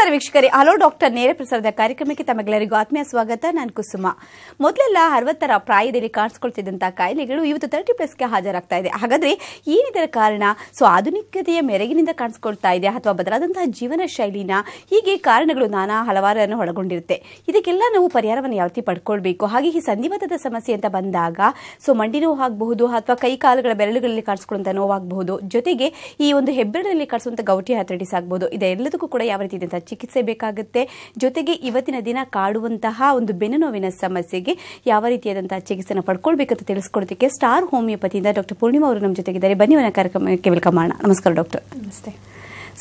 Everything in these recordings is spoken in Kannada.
ನಮಸ್ಕಾರ ವೀಕ್ಷಕರೇ, ಹಲೋ ಡಾಕ್ಟರ್ ನೇರ ಪ್ರಸಾರದ ಕಾರ್ಯಕ್ರಮಕ್ಕೆ ತಮಗೆಲ್ಲರಿಗೂ ಆತ್ಮೀಯ ಸ್ವಾಗತ. ನಾನು ಕುಸುಮ. ಮೊದಲೆಲ್ಲ 60ರ ಪ್ರಾಯದಲ್ಲಿ ಕಾಣಿಸ್ಕೊಳ್ತಿದ್ದಂತಹ ಕಾಯಿಲೆಗಳು ಇವತ್ತು 30+ಗೆ ಹಾಜರಾಗ್ತಾ ಇದೆ. ಹಾಗಾದ್ರೆ ಏನಿದರ ಕಾರಣ? ಸೊ ಆಧುನಿಕತೆಯ ಮೆರಗಿನಿಂದ ಕಾಣಿಸ್ಕೊಳ್ತಾ ಇದೆ ಅಥವಾ ಬದಲಾದಂತಹ ಜೀವನ ಶೈಲಿನ, ಹೀಗೆ ಕಾರಣಗಳು ಹಲವಾರನ್ನು ಒಳಗೊಂಡಿರುತ್ತೆ. ಇದಕ್ಕೆಲ್ಲ ನಾವು ಪರಿಹಾರವನ್ನು ಯಾವ ರೀತಿ ಪಡ್ಕೊಳ್ಬೇಕು? ಹಾಗೆ ಈ ಸಂಧಿವಾತದ ಸಮಸ್ಯೆ ಅಂತ ಬಂದಾಗ ಸೊ ಮಂಡಿ ನೋವು ಆಗಬಹುದು ಅಥವಾ ಕೈ ಕಾಲುಗಳ ಬೆರಳುಗಳಲ್ಲಿ ಕಾಣಿಸ್ಕೊಳ್ಳುವಂತಹ ನೋವಾಗಬಹುದು, ಜೊತೆಗೆ ಈ ಒಂದು ಹೆಬ್ಬೆರಳಲ್ಲಿ ಕಾಣಿಸುವಂತಹ ಗೌಟಿ ಆರ್ಥರೈಟಿಸ್ ಆಗಬಹುದು. ಇದೆಲ್ಲದಕ್ಕೂ ಕೂಡ ಯಾವ ರೀತಿ ಚಿಕಿತ್ಸೆ ಬೇಕಾಗುತ್ತೆ. ಜೊತೆಗೆ ಇವತ್ತಿನ ದಿನ ಕಾಡುವಂತಹ ಒಂದು ಬೆನ್ನು ನೋವಿನ ಸಮಸ್ಯೆಗೆ ಯಾವ ರೀತಿಯಾದಂತಹ ಚಿಕಿತ್ಸೆನ ಪಡ್ಕೊಳ್ಬೇಕಂತ ತಿಳಿಸ್ಕೊಡೋದಕ್ಕೆ ಸ್ಟಾರ್ ಹೋಮಿಯೋಪತಿಯಿಂದ ಡಾಕ್ಟರ್ ಪೂರ್ಣಿಮಾ ಅವರು ನಮ್ಮ ಜೊತೆಗಿದ್ದಾರೆ. ಬನ್ನಿ ಅವನ ಕಾರ್ಯಕ್ರಮಕ್ಕೆ ವೆಲ್ಕಮ್ ಮಾಡೋಣ. ನಮಸ್ಕಾರ ಡಾಕ್ಟರ್. ನಮಸ್ತೆ.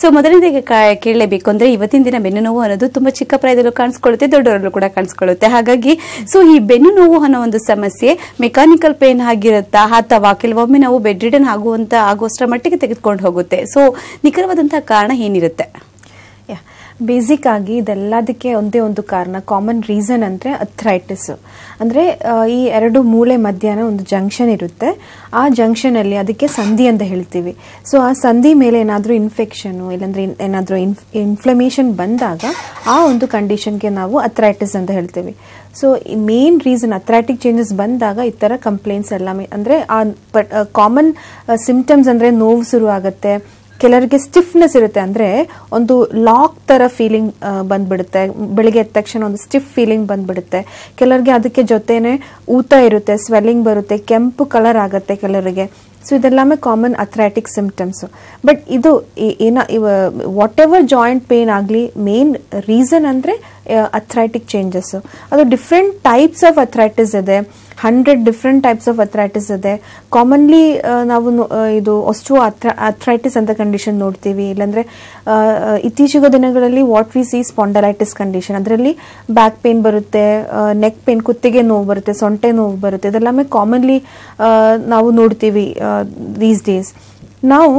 ಸೊ ಮೊದಲನೇದಾಗಿ ಕೇಳಲೇಬೇಕು ಅಂದ್ರೆ ಇವತ್ತಿನ ದಿನ ಬೆನ್ನು ನೋವು ಅನ್ನೋದು ತುಂಬಾ ಚಿಕ್ಕ ಪ್ರಾಯದಲ್ಲೂ ಕಾಣಿಸ್ಕೊಳ್ಳುತ್ತೆ, ದೊಡ್ಡವರಲ್ಲೂ ಕೂಡ ಕಾಣಿಸ್ಕೊಳ್ಳುತ್ತೆ. ಹಾಗಾಗಿ ಸೊ ಈ ಬೆನ್ನು ನೋವು ಅನ್ನೋ ಒಂದು ಸಮಸ್ಯೆ ಮೆಕ್ಯಾನಿಕಲ್ ಪೇನ್ ಆಗಿರುತ್ತಾ ಅಥವಾ ಕೆಲವೊಮ್ಮೆ ನಾವು ಬೆಡ್ ರಿಡನ್ ಆಗುವಷ್ಟರ ಮಟ್ಟಿಗೆ ತೆಗೆದುಕೊಂಡು ಹೋಗುತ್ತೆ? ಸೊ ನಿಖರವಾದಂತಹ ಕಾರಣ ಏನಿರುತ್ತೆ? ಬೇಸಿಕ್ ಆಗಿ ಇದೆಲ್ಲದಕ್ಕೆ ಒಂದೇ ಒಂದು ಕಾರಣ, ಕಾಮನ್ ರೀಸನ್ ಅಂದರೆ ಅಥ್ರೈಟಿಸ್. ಅಂದರೆ ಈ ಎರಡು ಮೂಳೆ ಮಧ್ಯಾಹ್ನ ಒಂದು ಜಂಕ್ಷನ್ ಇರುತ್ತೆ. ಆ ಜಂಕ್ಷನಲ್ಲಿ ಅದಕ್ಕೆ ಸಂಧಿ ಅಂತ ಹೇಳ್ತೀವಿ. ಸೊ ಆ ಸಂಧಿ ಮೇಲೆ ಏನಾದರೂ ಇನ್ಫೆಕ್ಷನು ಇಲ್ಲಾಂದರೆ ಏನಾದರೂ ಇನ್ಫ್ಲಮೇಷನ್ ಬಂದಾಗ ಆ ಒಂದು ಕಂಡೀಷನ್ಗೆ ನಾವು ಅಥ್ರೈಟಿಸ್ ಅಂತ ಹೇಳ್ತೀವಿ. ಸೊ ಮೇನ್ ರೀಸನ್ ಅಥ್ರೈಟಿಕ್ ಚೇಂಜಸ್ ಬಂದಾಗ ಈ ಥರ ಕಂಪ್ಲೇಂಟ್ಸ್ ಎಲ್ಲ ಅಂದರೆ ಆ ಕಾಮನ್ ಸಿಂಪ್ಟಮ್ಸ್ ಅಂದರೆ ನೋವು ಶುರು ಆಗುತ್ತೆ, ಕೆಲವರಿಗೆ ಸ್ಟಿಫ್ನೆಸ್ ಇರುತ್ತೆ, ಅಂದರೆ ಒಂದು ಲಾಕ್ ಥರ ಫೀಲಿಂಗ್ ಬಂದ್ಬಿಡುತ್ತೆ, ಬೆಳಿಗ್ಗೆ ಎದ್ದ ತಕ್ಷಣ ಒಂದು ಸ್ಟಿಫ್ ಫೀಲಿಂಗ್ ಬಂದ್ಬಿಡುತ್ತೆ. ಕೆಲವರಿಗೆ ಅದಕ್ಕೆ ಜೊತೆನೆ ಊತ ಇರುತ್ತೆ, ಸ್ವೆಲ್ಲಿಂಗ್ ಬರುತ್ತೆ, ಕೆಂಪು ಕಲರ್ ಆಗುತ್ತೆ ಕೆಲವರಿಗೆ. ಸೊ ಇದೆಲ್ಲವೇ ಕಾಮನ್ ಅಥ್ರೈಟಿಕ್ ಸಿಂಪ್ಟಮ್ಸು. ಬಟ್ ಇದು ವಾಟ್ ಎವರ್ ಜಾಯಿಂಟ್ ಪೇನ್ ಆಗಲಿ ಮೇನ್ ರೀಸನ್ ಅಂದರೆ ಅಥ್ರೈಟಿಕ್ ಚೇಂಜಸ್ಸು. ಅದು ಡಿಫ್ರೆಂಟ್ ಟೈಪ್ಸ್ ಆಫ್ ಅಥ್ರೈಟಿಸ್ ಇದೆ, 100 ಡಿಫ್ರೆಂಟ್ ಟೈಪ್ಸ್ ಆಫ್ ಅಥ್ರೈಟಿಸ್ ಇದೆ. ಕಾಮನ್ಲಿ ನಾವು ಇದು ಒಸ್ಟೋ ಅಥ್ರೈಟಿಸ್ ಅಂತ ಕಂಡೀಷನ್ ನೋಡ್ತೀವಿ. ಇಲ್ಲಾಂದರೆ ಇತ್ತೀಚಿನ ದಿನಗಳಲ್ಲಿ what we C spondylitis condition, ಅದರಲ್ಲಿ ಬ್ಯಾಕ್ ಪೇನ್ ಬರುತ್ತೆ, ನೆಕ್ ಪೇನ್, ಕುತ್ತಿಗೆ ನೋವು ಬರುತ್ತೆ, ಸೊಂಟೆ ನೋವು ಬರುತ್ತೆ. ಇದೆಲ್ಲವೇ ಕಾಮನ್ಲಿ ನಾವು ನೋಡ್ತೀವಿ ದೀಸ್ ಡೇಸ್. ನಾವು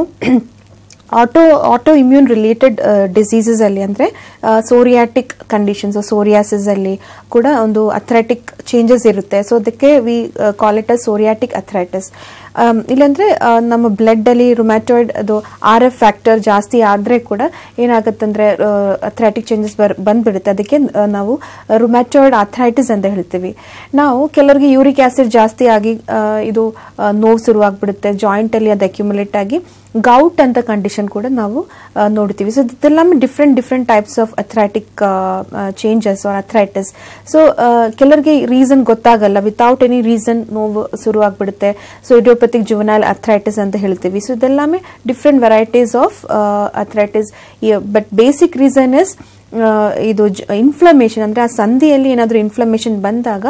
ಆಟೋ ಇಮ್ಯೂನ್ ರಿಲೇಟೆಡ್ ಡಿಸೀಸಸ್ ಅಲ್ಲಿ ಅಂದರೆ ಸೋರಿಯಾಟಿಕ್ ಕಂಡೀಷನ್ಸ್, ಸೋರಿಯಾಸಿಸ್ ಅಲ್ಲಿ ಕೂಡ ಒಂದು ಅಥ್ರೈಟಿಕ್ ಚೇಂಜಸ್ ಇರುತ್ತೆ. ಸೊ ಅದಕ್ಕೆ we call it as psoriatic arthritis. ಇಲ್ಲಾಂದರೆ ನಮ್ಮ ಬ್ಲಡ್ಡಲ್ಲಿ ರುಮ್ಯಾಟಾಯ್ಡ್ ಅದು RF ಫ್ಯಾಕ್ಟರ್ ಜಾಸ್ತಿ ಆದರೆ ಕೂಡ ಏನಾಗುತ್ತಂದರೆ ಅಥ್ರೈಟಿಕ್ ಚೇಂಜಸ್ ಬಂದ್ಬಿಡುತ್ತೆ. ಅದಕ್ಕೆ ನಾವು ರುಮ್ಯಾಟಾಯ್ಡ್ ಆರ್ಥರೈಟಿಸ್ ಅಂತ ಹೇಳ್ತೀವಿ. ನಾವು ಕೆಲವರಿಗೆ ಯೂರಿಕ್ ಆಸಿಡ್ ಜಾಸ್ತಿ ಆಗಿ ಇದು ನೋವು ಶುರುವಾಗ್ಬಿಡುತ್ತೆ, ಜಾಯಿಂಟಲ್ಲಿ ಅದು ಅಕ್ಯುಮುಲೇಟ್ ಆಗಿ ಗೌಟ್ ಅಂತ ಕಂಡೀಷನ್ ಕೂಡ ನಾವು ನೋಡ್ತೀವಿ. ಸೊ ಇದೆಲ್ಲ different types of arthritic changes or arthritis. So ಕೆಲವರಿಗೆ ರೀಸನ್ ಗೊತ್ತಾಗಲ್ಲ, ವಿತೌಟ್ ಎನಿ ರೀಸನ್ ನೋವು ಶುರುವಾಗ್ಬಿಡುತ್ತೆ. ಸೊ ಇಡಿಯೋಪತಿಕ್ ಜುವೆನೈಲ್ ಅಥ್ರೈಟಿಸ್ ಅಂತ ಹೇಳ್ತೀವಿ. ಸೊ ಇದೆಲ್ಲವೇ different varieties of arthritis. But basic reason is ಇದು ಇನ್ಫ್ಲಮೇಷನ್, ಅಂದರೆ ಆ ಸಂಧಿಯಲ್ಲಿ ಏನಾದರೂ ಇನ್ಫ್ಲಮೇಷನ್ ಬಂದಾಗ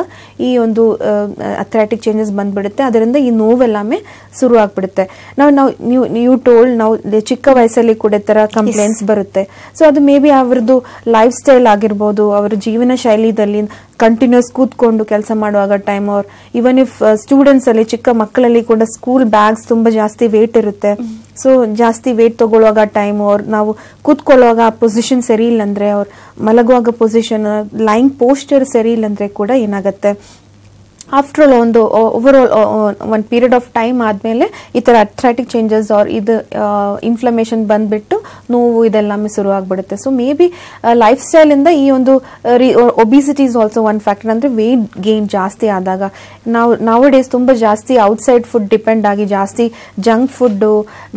ಈ ಒಂದು ಅಥ್ರೈಟಿಕ್ ಚೇಂಜಸ್ ಬಂದ್ಬಿಡುತ್ತೆ. ಅದರಿಂದ ಈ ನೋವೆಲ್ಲವೇ ಶುರು ಆಗ್ಬಿಡುತ್ತೆ. ನೀವು ಟೋಲ್ಡ್ ನಾವು ಚಿಕ್ಕ ವಯಸ್ಸಲ್ಲಿ ಕೂಡ ಈ ಥರ ಕಂಪ್ಲೇಂಟ್ಸ್ ಬರುತ್ತೆ. ಸೊ ಅದು ಮೇ ಬಿ ಅವ್ರದ್ದು ಲೈಫ್ ಸ್ಟೈಲ್ ಆಗಿರ್ಬೋದು, ಅವರ ಜೀವನ ಶೈಲಿಯಲ್ಲಿ ಕಂಟಿನ್ಯೂಸ್ ಕೂತ್ಕೊಂಡು ಕೆಲಸ ಮಾಡುವಾಗ ಟೈಮ್, ಅವ್ರ ಇವನ್ ಇಫ್ ಸ್ಟೂಡೆಂಟ್ಸ್ ಅಲ್ಲಿ ಚಿಕ್ಕ ಮಕ್ಕಳಲ್ಲಿ ಕೂಡ ಸ್ಕೂಲ್ ಬ್ಯಾಗ್ಸ್ ತುಂಬಾ ಜಾಸ್ತಿ ವೇಟ್ ಇರುತ್ತೆ. ಸೊ ಜಾಸ್ತಿ ವೇಟ್ ತಗೊಳ್ಳುವಾಗ ಟೈಮ್, ಅವ್ರು ನಾವು ಕೂತ್ಕೊಳ್ಳುವಾಗ ಆ ಪೊಸಿಷನ್ ಸರಿ ಇಲ್ಲ ಅಂದ್ರೆ, ಅವ್ರು ಮಲಗುವಾಗ ಪೊಸಿಷನ್, ಲೈಂಗ್ ಪೋಸ್ಟರ್ ಸರಿ ಇಲ್ಲ ಅಂದ್ರೆ ಕೂಡ ಏನಾಗುತ್ತೆ, ಆಫ್ಟರ್ ಆಲ್ ಒಂದು ಒಂದು ಪೀರಿಯಡ್ ಆಫ್ ಟೈಮ್ ಆದಮೇಲೆ ಈ ಥರ ಅಥ್ರೈಟಿಕ್ ಚೇಂಜಸ್ ಆರ್ ಇದು ಇನ್ಫ್ಲಮೇಷನ್ ಬಂದ್ಬಿಟ್ಟು ನೋವು ಇದೆಲ್ಲವೇ ಶುರು ಆಗ್ಬಿಡುತ್ತೆ. ಸೊ ಮೇ ಬಿ ಲೈಫ್ ಸ್ಟೈಲಿಂದ ಈ ಒಂದು obesity is also one factor. ಅಂದರೆ ವೇಟ್ ಗೇನ್ ಜಾಸ್ತಿ ಆದಾಗ ನಾವು ಡೇಸ್ ತುಂಬ ಜಾಸ್ತಿ ಔಟ್ಸೈಡ್ ಫುಡ್ ಡಿಪೆಂಡ್ ಆಗಿ, ಜಾಸ್ತಿ ಜಂಕ್ ಫುಡ್ಡು,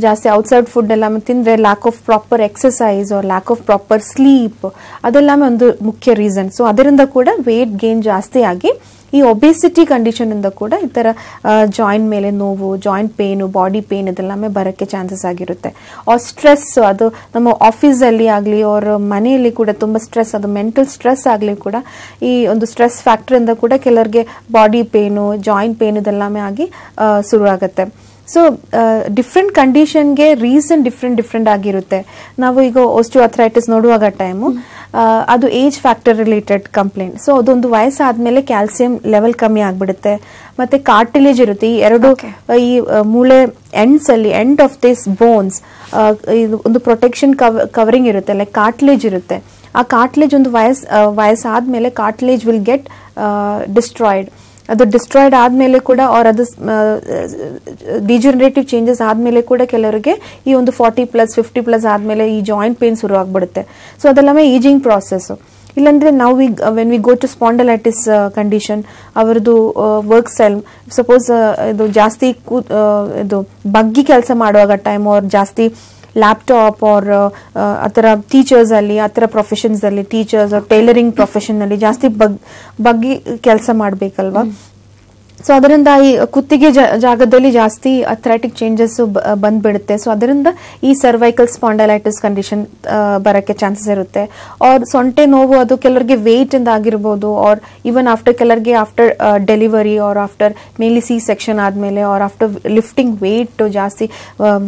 ಜಾಸ್ತಿ ಔಟ್ಸೈಡ್ ಫುಡ್ ಎಲ್ಲ ತಿಂದರೆ lack of proper exercise or lack of proper sleep, ಅದೆಲ್ಲವೇ ಒಂದು ಮುಖ್ಯ ರೀಸನ್. ಸೊ ಅದರಿಂದ ಕೂಡ ವೇಟ್ ಗೇನ್ ಜಾಸ್ತಿ ಆಗಿ ಈ ಒಬೇಸಿಟಿ ಕಂಡೀಷನ್ ಇಂದ ಕೂಡ ಈ ಥರ ಜಾಯಿಂಟ್ ಮೇಲೆ ನೋವು, ಜಾಯಿಂಟ್ ಪೇನು, ಬಾಡಿ ಪೇನ್ ಇದೆಲ್ಲವೇ ಬರೋಕ್ಕೆ ಚಾನ್ಸಸ್ ಆಗಿರುತ್ತೆ. ಆರ್ ಸ್ಟ್ರೆಸ್, ಅದು ನಮ್ಮ ಆಫೀಸಲ್ಲಿ ಆಗಲಿ ಅವ್ರ ಮನೆಯಲ್ಲಿ ಕೂಡ ತುಂಬ ಸ್ಟ್ರೆಸ್, ಅದು ಮೆಂಟಲ್ ಸ್ಟ್ರೆಸ್ ಆಗಲಿ ಕೂಡ ಈ ಒಂದು ಸ್ಟ್ರೆಸ್ ಫ್ಯಾಕ್ಟ್ರಿಂದ ಕೂಡ ಕೆಲವರಿಗೆ ಬಾಡಿ ಪೇನು, ಜಾಯಿಂಟ್ ಪೇನ್ ಇದೆಲ್ಲವೇ ಆಗಿ ಶುರು ಆಗುತ್ತೆ. ಸೊ ಡಿಫ್ರೆಂಟ್ ಕಂಡೀಷನ್ಗೆ ರೀಸನ್ ಡಿಫ್ರೆಂಟ್ ಆಗಿರುತ್ತೆ. ನಾವು ಈಗ ಓಸ್ಟಿಯೋಆರ್ಥರೈಟಿಸ್ ನೋಡುವಾಗ ಟೈಮು ಅದು age factor related complaint. So ಅದೊಂದು ವಯಸ್ಸಾದ್ಮೇಲೆ ಕ್ಯಾಲ್ಸಿಯಂ ಲೆವೆಲ್ ಕಮ್ಮಿ ಆಗ್ಬಿಡುತ್ತೆ. ಮತ್ತೆ ಕಾರ್ಟಿಲೇಜ್ ಇರುತ್ತೆ, ಈ ಎರಡು ಈ ಮೂಳೆ ಎಂಡ್ಸ್ ಅಲ್ಲಿ, ಎಂಡ್ ಆಫ್ ದಿಸ್ ಬೋನ್ಸ್ ಒಂದು ಪ್ರೊಟೆಕ್ಷನ್ ಕವರಿಂಗ್ ಇರುತ್ತೆ, ಲೈಕ್ ಕಾರ್ಟಿಲೇಜ್ ಇರುತ್ತೆ. ಆ ಕಾರ್ಟಿಲೇಜ್ ಒಂದು ವಯಸ್ಸಾದ್ಮೇಲೆ ಕಾರ್ಟಿಲೇಜ್ ವಿಲ್ ಗೆಟ್ ಡಿಸ್ಟ್ರಾಯ್ಡ್. ಅದು ಡಿಸ್ಟ್ರಾಯ್ಡ್ ಆದ್ಮೇಲೆ ಕೂಡ ಆರ್ ಅದು ಡಿಜನರೇಟಿವ್ ಚೇಂಜಸ್ ಆದ್ಮೇಲೆ ಕೂಡ ಕೆಲವರಿಗೆ ಈ ಒಂದು 40+ 50+ ಆದ್ಮೇಲೆ ಈ ಜಾಯಿಂಟ್ ಪೇನ್ ಶುರು ಆಗ್ಬಿಡುತ್ತೆ. ಸೊ ಅದೆಲ್ಲವೇ ಈಜಿಂಗ್ ಪ್ರಾಸೆಸ್. ಇಲ್ಲಾಂದ್ರೆ ನಾವು when we go to spondylitis condition, ಅವರದು ವರ್ಕ್ ಸ್ಟೈಲ್ ಸಪೋಸ್ ಇದು ಜಾಸ್ತಿ ಇದು ಬಗ್ಗಿ ಕೆಲಸ ಮಾಡುವಾಗ ಟೈಮ್ ಅವ್ರು ಜಾಸ್ತಿ ಲ್ಯಾಪ್ಟಾಪ್ ಆರ್ ಆ ಥರ ಟೀಚರ್ಸ್ ಅಲ್ಲಿ ಆ ಥರ ಪ್ರೊಫೆಷನ್ಸ್ ಅಲ್ಲಿ ಟೀಚರ್ಸ್ ಟೈಲರಿಂಗ್ ಪ್ರೊಫೆಷನ್ ಅಲ್ಲಿ ಜಾಸ್ತಿ ಬಗ್ಗಿ ಕೆಲಸ ಮಾಡ್ಬೇಕಲ್ವಾ. ಸೊ ಅದರಿಂದ ಈ ಕುತ್ತಿಗೆ ಜಾಗದಲ್ಲಿ ಜಾಸ್ತಿ ಅಥ್ರಾಟಿಕ್ ಚೇಂಜಸ್ ಬಂದ್ಬಿಡುತ್ತೆ. ಸೊ ಅದರಿಂದ ಈ ಸರ್ವೈಕಲ್ ಸ್ಪಾಂಡಲೈಟಿಸ್ ಕಂಡೀಷನ್ ಬರಕ್ಕೆ ಚಾನ್ಸಸ್ ಇರುತ್ತೆ. ಆರ್ ಸೊಂಟೆ ನೋವು ಅದು ಕೆಲವರಿಗೆ ವೇಟ್ ಇಂದ ಆಗಿರ್ಬೋದು, ಆರ್ ಈವನ್ ಕೆಲವರಿಗೆ after delivery or after mainly C section ಆದ್ಮೇಲೆ ಆರ್ ಆಫ್ಟರ್ ಲಿಫ್ಟಿಂಗ್ ವೇಟ್ ಜಾಸ್ತಿ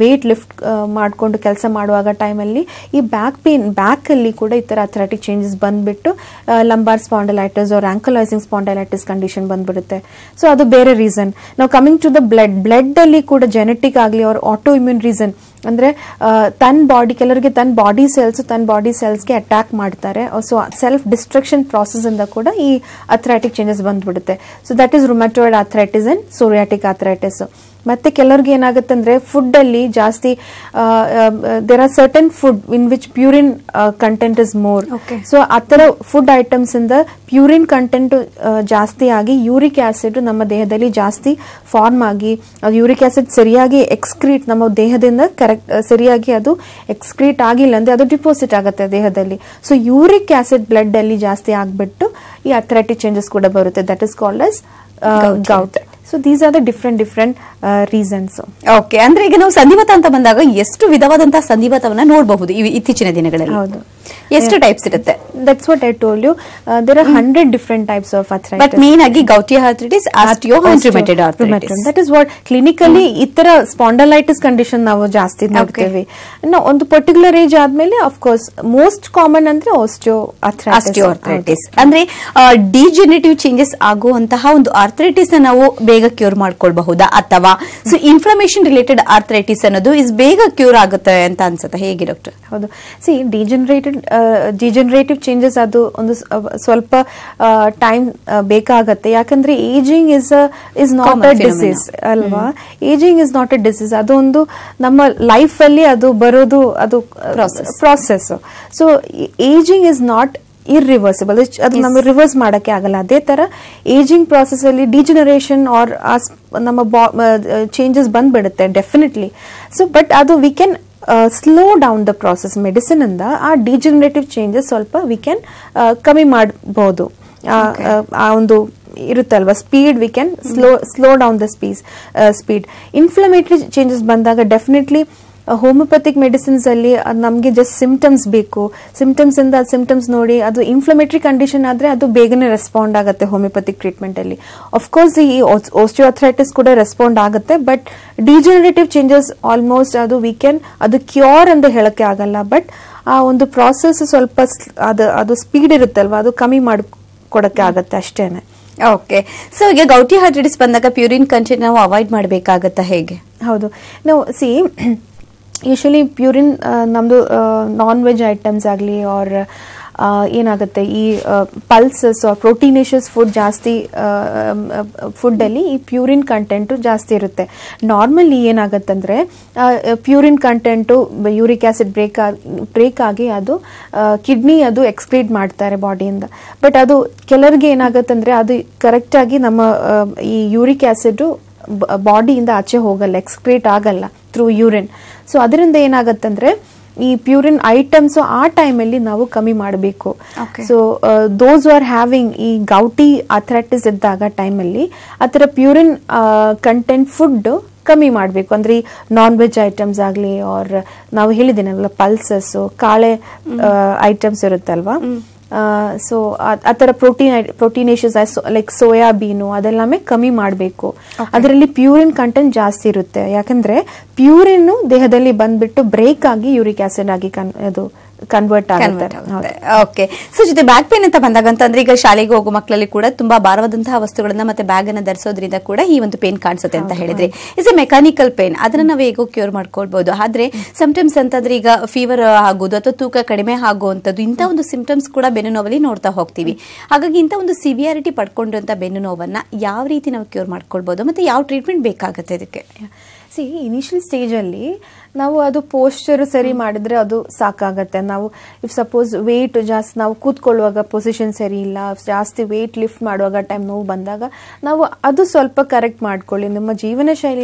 ವೇಟ್ ಲಿಫ್ಟ್ ಮಾಡ್ಕೊಂಡು ಕೆಲಸ ಮಾಡುವಾಗ ಟೈಮಲ್ಲಿ ಈ ಬ್ಯಾಕ್ ಅಲ್ಲಿ ಕೂಡ ಈ ತರ ಅಥ್ರಾಟಿಕ್ ಚೇಂಜಸ್ ಬಂದ್ಬಿಟ್ಟು lumbar spondylitis or ankylosing spondylitis condition ಬಂದ್ಬಿಡುತ್ತೆ. ಸೊ ಅದು ಬೇರೆ ರೀಸನ್. ನಾವು ಕಮಿಂಗ್ ಟು ದ ಬ್ಲಡ್ ಅಲ್ಲಿ ಕೂಡ ಜೆನೆಟಿಕ್ ಆಗಲಿ ಆರ್ ಆಟೋ ಇಮ್ಯೂನ್ ರೀಸನ್, ಅಂದ್ರೆ ಕೆಲವರಿಗೆ ತನ್ನ ಬಾಡಿ ಸೆಲ್ಸ್ಗೆ ಅಟ್ಯಾಕ್ ಮಾಡ್ತಾರೆ. ಸೊ ಸೆಲ್ಫ್ ಡಿಸ್ಟ್ರಕ್ಷನ್ ಪ್ರಾಸೆಸ್ ಇಂದ ಕೂಡ ಈ ಅಥ್ರಾಟಿಕ್ ಚೇಂಜಸ್ ಬಂದ್ಬಿಡುತ್ತೆ. So that is rheumatoid arthritis and psoriatic arthritis. ಮತ್ತೆ ಕೆಲವ್ರಿಗೆ ಏನಾಗುತ್ತೆ ಅಂದ್ರೆ ಫುಡ್ ಅಲ್ಲಿ ಜಾಸ್ತಿ there are certain food in which purine content is more. So ಆತರ ಫುಡ್ ಐಟಮ್ಸ್ ಇಂದ ಪ್ಯೂರಿನ್ ಕಂಟೆಂಟ್ ಜಾಸ್ತಿ ಆಗಿ ಯೂರಿಕ್ ಆಸಿಡ್ ನಮ್ಮ ದೇಹದಲ್ಲಿ ಜಾಸ್ತಿ ಫಾರ್ಮ್ ಆಗಿ ಅದು ಯೂರಿಕ್ ಆಸಿಡ್ ಸರಿಯಾಗಿ ಎಕ್ಸ್ಕ್ರೀಟ್ ನಮ್ಮ ದೇಹದಿಂದ ಕರೆಕ್ಟ್ ಸರಿಯಾಗಿ ಅದು ಎಕ್ಸ್ಕ್ರೀಟ್ ಆಗಿಲ್ಲ ಅಂದ್ರೆ ಅದು ಡಿಪಾಸಿಟ್ ಆಗುತ್ತೆ ದೇಹದಲ್ಲಿ. ಸೊ ಯೂರಿಕ್ ಆಸಿಡ್ ಬ್ಲಡ್ ಅಲ್ಲಿ ಜಾಸ್ತಿ ಆಗ್ಬಿಟ್ಟು ಈ ಅಥ್ರಾಟಿಕ್ ಚೇಂಜಸ್ ಕೂಡ ಬರುತ್ತೆ. That is called as gout. So these are the different reasons. Okay, ಅಂದ್ರೆ ಈಗ ನಾವು ಸಂಧಿವಾತ ಅಂತ ಬಂದಾಗ ಎಷ್ಟು ವಿಧವಾದಂತಹ ಸಂಧಿವಾತವನ್ನ ನೋಡಬಹುದು ಇತ್ತೀಚಿನ ದಿನಗಳಲ್ಲಿ? ಹೌದು, ಎಷ್ಟು ಟೈಪ್ಸ್ ಇರುತ್ತೆ? That's what I told you. There are 100 different types of arthritis. But main ಆಗಿ gouty arthritis, osteo and rheumatoid arthritis, that is what clinically ಈ ತರ ಸ್ಪಾಂಡಲೈಟಿಸ್ ಕಂಡೀಷನ್ ನಾವು ಜಾಸ್ತಿ ನೋಡ್ತೇವೆ. ಒಂದು ಪರ್ಟಿಕ್ಯುಲರ್ ಏಜ್ ಆದ್ಮೇಲೆ ಆಫ್ ಕೋರ್ಸ್ ಮೋಸ್ಟ್ ಕಾಮನ್ ಅಂದ್ರೆ ಆಸ್ಟಿಯೋ ಆರ್ಥರೈಟಿಸ್. ಅಂದ್ರೆ ಡಿಜೆನರೇಟಿವ್ ಚೇಂಜಸ್ ಆಗುವಂತಹ ಒಂದು ಆರ್ಥರೈಟಿಸ್ ನಾವು ಬೇಗ ಕ್ಯೂರ್ ಮಾಡ್ಕೊಳ್ಬಹುದಾ, ಅಥವಾ ಸೊ ಇನ್ಫ್ಲಮೇಷನ್ ರಿಲೇಟೆಡ್ ಆರ್ಥರೈಟಿಸ್ ಅನ್ನೋದು ಬೇಗ ಕ್ಯೂರ್ ಆಗುತ್ತೆ ಅಂತ ಅನ್ಸುತ್ತೆ, ಹೇಗೆ ಡಾಕ್ಟರ್? ಹೌದು, ಸಿ ಡಿಜೆನರೇಟಿವ್ ಚೇಂಜಸ್ ಅದು ಒಂದು ಸ್ವಲ್ಪ ಟೈಮ್ ಬೇಕಾಗತ್ತೆ. ಯಾಕಂದ್ರೆ aging is not a disease ಅಲ್ವಾ. Aging is not a disease, ಅದೊಂದು ನಮ್ಮ ಲೈಫ್ ಅಲ್ಲಿ ಅದು ಬರೋದು, ಅದು process. So aging is not irreversible, ಅದು ನಮಗೆ ರಿವರ್ಸ್ ಮಾಡಕ್ಕೆ ಆಗಲ್ಲ. ಅದೇ ತರ ಏಜಿಂಗ್ ಪ್ರಾಸೆಸ್ ಅಲ್ಲಿ ಡಿಜೆನರೇಷನ್ ಆರ್ ನಮ್ಮ ಚೇಂಜಸ್ ಬಂದ್ಬಿಡುತ್ತೆ ಡೆಫಿನೆಟ್ಲಿ. ಸೊ ಬಟ್ ಅದು we can slow down the process. Medicine ಇಂದ ಆ ಡಿಜೆನರೇಟಿವ್ ಚೇಂಜಸ್ ಸ್ವಲ್ಪ ವಿ ಕ್ಯಾನ್ ಕಮ್ಮಿ ಮಾಡಬಹುದು. ಆ ಒಂದು ಇರುತ್ತಲ್ವಾ speed, we can slow down the speed. Inflammatory changes ಬಂದಾಗ ಡೆಫಿನೆಟ್ಲಿ ಹೋಮಿಯೋಪತಿಕ್ ಮೆಡಿಸಿನ್ಸ್ ಅಲ್ಲಿ ನಮಗೆ ಜಸ್ಟ್ ಸಿಂಪ್ಟಮ್ಸ್ ಬೇಕು. ಸಿಂಪ್ಟಮ್ಸ್ ಇಂದ ಸಿಂಪ್ಟಮ್ಸ್ ನೋಡಿ ಅದು ಇನ್ಫ್ಲಮೇಟರಿ ಕಂಡೀಷನ್ ಆದ್ರೆ ಅದು ಬೇಗನೆ ರೆಸ್ಪಾಂಡ್ ಆಗುತ್ತೆ ಹೋಮಿಯೋಪತಿಕ್ ಟ್ರೀಟ್ಮೆಂಟ್ ಅಲ್ಲಿ. ಅಫ್ಕೋರ್ಸ್ ಈ ಓಸ್ಟಿಯೋಆರ್ಥರೈಟಿಸ್ ಕೂಡ ರೆಸ್ಪಾಂಡ್ ಆಗುತ್ತೆ. ಬಟ್ ಡಿಜೆನರೇಟಿವ್ ಚೇಂಜಸ್ ಆಲ್ಮೋಸ್ಟ್ ಅದು ಕ್ಯೂರ್ ಅಂತ ಹೇಳಕ್ಕೆ ಆಗಲ್ಲ. ಬಟ್ ಆ ಒಂದು ಪ್ರಾಸೆಸ್ ಸ್ವಲ್ಪ ಅದು ಸ್ಪೀಡ್ ಇರುತ್ತಲ್ವಾ, ಅದು ಕಮ್ಮಿ ಮಾಡಿಕೊಡಕ್ಕೆ ಆಗತ್ತೆ ಅಷ್ಟೇನೆ. ಓಕೆ, ಸೊ ಈಗ ಗೌಟಿ ಆರ್ಥರೈಟಿಸ್ ಬಂದಾಗ ಪ್ಯೂರಿನ್ ಕಂಟೆಂಟ್ ನಾವು ಅವಾಯ್ಡ್ ಮಾಡಬೇಕಾಗತ್ತಾ, ಹೇಗೆ? ಹೌದು, ನಾವು ಯೂಶಲಿ ಪ್ಯೂರಿನ್ ನಮ್ದು ನಾನ್ ವೆಜ್ ಐಟಮ್ಸ್ ಆಗಲಿ ಆರ್ ಏನಾಗುತ್ತೆ ಈ ಪಲ್ಸಸ್ ಆರ್ ಪ್ರೋಟೀನೇಷಿಯಸ್ ಫುಡ್ ಜಾಸ್ತಿ ಫುಡ್ ಅಲ್ಲಿ ಈ ಪ್ಯೂರಿನ್ ಕಂಟೆಂಟು ಜಾಸ್ತಿ ಇರುತ್ತೆ. ನಾರ್ಮಲಿ ಏನಾಗತ್ತಂದ್ರೆ purine content uric acid break ಆಗಿ ಅದು ಕಿಡ್ನಿ ಅದು ಎಕ್ಸ್ಕ್ರೀಟ್ ಮಾಡ್ತಾರೆ ಬಾಡಿಯಿಂದ. ಬಟ್ ಅದು ಕೆಲವರಿಗೆ ಏನಾಗತ್ತಂದ್ರೆ ಅದು ಕರೆಕ್ಟ್ ಆಗಿ ನಮ್ಮ ಈ ಯೂರಿಕ್ ಆಸಿಡ್ ಬಾಡಿಯಿಂದ ಆಚೆ ಹೋಗಲ್ಲ, ಎಕ್ಸ್ಕ್ರೀಟ್ ಆಗಲ್ಲ ಥ್ರೂ ಯೂರಿನ್. ಸೊ ಅದರಿಂದ ಏನಾಗತ್ತಂದ್ರೆ ಈ ಪ್ಯೂರಿನ್ ಐಟಮ್ಸ್ ಆ ಟೈಮಲ್ಲಿ ನಾವು ಕಮ್ಮಿ ಮಾಡಬೇಕು. ಸೊ ದೋಸ್ ಆರ್ ಹ್ಯಾವಿಂಗ್ ಈ ಗೌಟಿ ಆರ್ಥರೈಟಿಸ್ ಇದ್ದಾಗ ಟೈಮಲ್ಲಿ ಆ ಥರ ಪ್ಯೂರಿನ್ ಕಂಟೆಂಟ್ ಫುಡ್ ಕಮ್ಮಿ ಮಾಡಬೇಕು. ಅಂದ್ರೆ ನಾನ್ ವೆಜ್ ಐಟಮ್ಸ್ ಆಗಲಿ ಆರ್ ನಾವು ಹೇಳಿದ್ದೀನಲ್ಲ ಪಲ್ಸಸ್, ಕಾಳೆ ಐಟಮ್ಸ್ ಇರುತ್ತಲ್ವಾ, ಸೊ ಆ ಥರ ಪ್ರೋಟೀನೇಷಿಯಸ್ ಲೈಕ್ ಸೋಯಾಬೀನು ಅದೆಲ್ಲಮೇ ಕಮ್ಮಿ ಮಾಡಬೇಕು. ಅದರಲ್ಲಿ ಪ್ಯೂರಿನ್ ಕಂಟೆಂಟ್ ಜಾಸ್ತಿ ಇರುತ್ತೆ. ಯಾಕಂದ್ರೆ ಪ್ಯೂರಿನ್ ದೇಹದಲ್ಲಿ ಬಂದ್ಬಿಟ್ಟು ಬ್ರೇಕ್ ಆಗಿ ಯೂರಿಕ್ ಆಸಿಡ್ ಆಗಿ ಅದು ಕನ್ವರ್ಟ್ ಆಗುತ್ತೆ. ಓಕೆ. ಸೊ ಜೊತೆ ಬ್ಯಾಕ್ ಪೇನ್ ಅಂತ ಬಂದಾಗ ಅಂತಂದ್ರೆ ಈಗ ಶಾಲೆಗೆ ಹೋಗೋ ಮಕ್ಕಳಲ್ಲಿ ಕೂಡ ತುಂಬಾ ಭಾರವಾದಂತಹ ವಸ್ತುಗಳನ್ನ ಮತ್ತೆ ಬ್ಯಾಗ್ ಅನ್ನ ಧರಿಸೋದ್ರಿಂದ ಕೂಡ ಈ ಒಂದು ಪೇನ್ ಕಾಣಿಸುತ್ತೆ ಅಂತ ಹೇಳಿದ್ರೆ, ಇಸ್ ಎ ಮೆಕ್ಯಾನಿಕಲ್ ಪೇನ್, ಅದನ್ನ ನಾವು ಹೇಗೋ ಕ್ಯೂರ್ ಮಾಡ್ಕೊಳ್ಬಹುದು. ಆದ್ರೆ ಸಿಂಪ್ಟಮ್ಸ್ ಅಂತಂದ್ರೆ ಈಗ ಫೀವರ್ ಆಗೋದು ಅಥವಾ ತೂಕ ಕಡಿಮೆ ಆಗುವಂತದ್ದು ಇಂಥ ಒಂದು ಸಿಂಪ್ಟಮ್ಸ್ ಕೂಡ ಬೆನ್ನು ನೋವಲ್ಲಿ ನೋಡ್ತಾ ಹೋಗ್ತೀವಿ. ಹಾಗಾಗಿ ಇಂಥ ಒಂದು ಸಿವಿಯಾರಿಟಿ ಪಡ್ಕೊಂಡಿರುವಂತ ಬೆನ್ನು ನೋವನ್ನ ಯಾವ ರೀತಿ ನಾವು ಕ್ಯೂರ್ ಮಾಡ್ಕೊಳ್ಬಹುದು ಮತ್ತೆ ಯಾವ ಟ್ರೀಟ್ಮೆಂಟ್ ಬೇಕಾಗುತ್ತೆ ಇದಕ್ಕೆ? ಇನಿಷಿಯಲ್ ಸ್ಟೇಜಲ್ಲಿ ನಾವು ಅದು ಪೋಸ್ಚರ್ ಸರಿ ಮಾಡಿದ್ರೆ ಅದು ಸಾಕಾಗತ್ತೆ. ನಾವು ಇಫ್ ಸಪೋಸ್ ವೆಯ್ಟ್ ಜಾಸ್ತಿ, ನಾವು ಕೂತ್ಕೊಳ್ಳುವಾಗ ಪೊಸಿಷನ್ ಸರಿ ಇಲ್ಲ, ಜಾಸ್ತಿ ವೆಯ್ಟ್ ಲಿಫ್ಟ್ ಮಾಡುವಾಗ ಟೈಮ್ ನೋವು ಬಂದಾಗ ನಾವು ಅದು ಸ್ವಲ್ಪ ಕರೆಕ್ಟ್ ಮಾಡ್ಕೊಳ್ಳಿ. ನಿಮ್ಮ ಜೀವನ